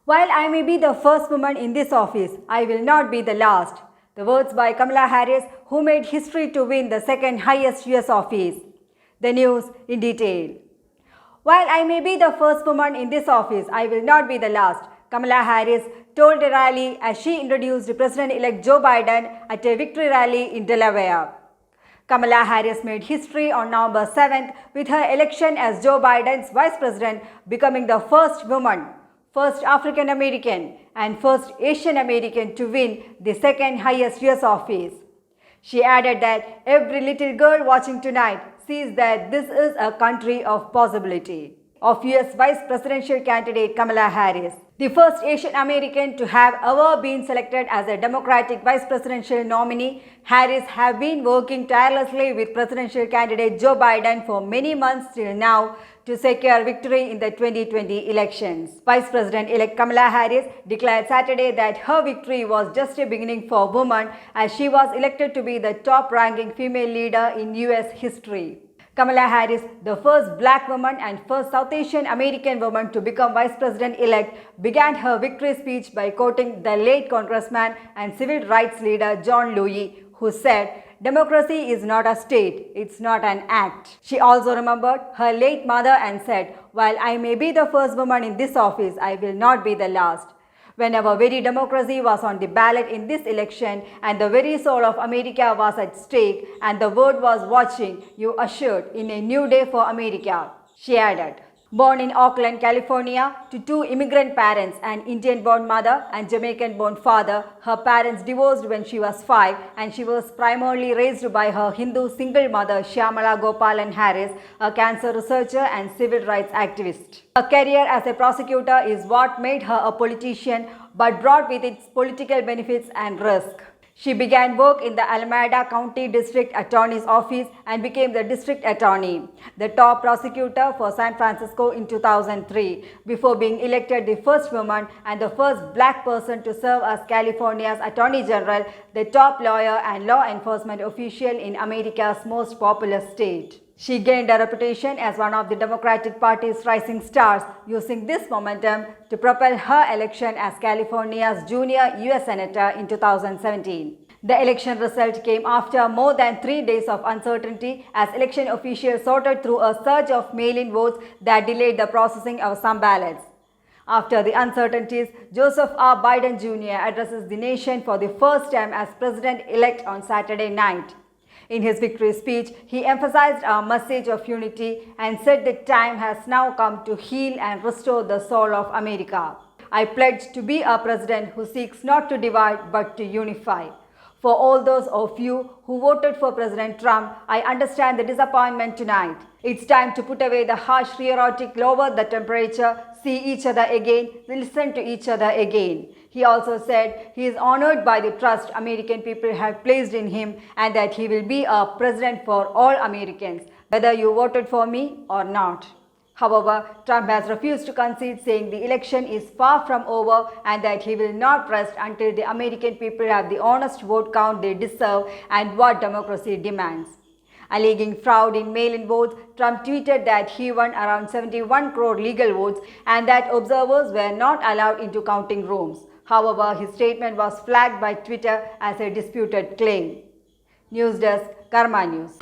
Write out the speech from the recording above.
While I may be the first woman in this office, I will not be the last. The words by Kamala Harris, who made history to win the second highest US office. The news in detail. While I may be the first woman in this office, I will not be the last, Kamala Harris told a rally as she introduced President-elect Joe Biden at a victory rally in Delaware. Kamala Harris made history on November 7th with her election as Joe Biden's vice president, becoming the first woman, first African American, and first Asian American to win the second highest US office. She added that every little girl watching tonight sees that this is a country of possibility. Of US Vice Presidential candidate Kamala Harris, the first Asian American to have ever been selected as a Democratic Vice Presidential nominee, Harris has been working tirelessly with presidential candidate Joe Biden for many months till now to secure victory in the 2020 elections. Vice President-elect Kamala Harris declared Saturday that her victory was just a beginning for women as she was elected to be the top-ranking female leader in US history. Kamala Harris, the first black woman and first South Asian American woman to become Vice President-elect, began her victory speech by quoting the late Congressman and civil rights leader John Lewis, who said, "Democracy is not a state, it's not an act." She also remembered her late mother and said, "While I may be the first woman in this office, I will not be the last." When our very democracy was on the ballot in this election and the very soul of America was at stake and the world was watching, you ushered in a new day for America, she added. Born in Oakland, California, to two immigrant parents, an Indian-born mother and Jamaican-born father, her parents divorced when she was 5 and she was primarily raised by her Hindu single mother Shyamala Gopalan Harris, a cancer researcher and civil rights activist. Her career as a prosecutor is what made her a politician but brought with it political benefits and risk. She began work in the Alameda County District Attorney's Office and became the District Attorney, the top prosecutor for San Francisco in 2003, before being elected the first woman and the first black person to serve as California's Attorney General, the top lawyer and law enforcement official in America's most populous state. She gained a reputation as one of the Democratic Party's rising stars, using this momentum to propel her election as California's junior U.S. Senator in 2017. The election result came after more than 3 days of uncertainty as election officials sorted through a surge of mail-in votes that delayed the processing of some ballots. After the uncertainties, Joseph R. Biden Jr. addresses the nation for the first time as president-elect on Saturday night. In his victory speech, he emphasized a message of unity and said the time has now come to heal and restore the soul of America. "I pledge to be a president who seeks not to divide but to unify. For all those of you who voted for President Trump, I understand the disappointment tonight. It's time to put away the harsh rhetoric, lower the temperature, see each other again, listen to each other again." He also said he is honored by the trust American people have placed in him and that he will be a president for all Americans, whether you voted for me or not. However, Trump has refused to concede, saying the election is far from over and that he will not rest until the American people have the honest vote count they deserve and what democracy demands. Alleging fraud in mail-in votes, Trump tweeted that he won around 71 crore legal votes and that observers were not allowed into counting rooms. However, his statement was flagged by Twitter as a disputed claim. News Desk, Karma News.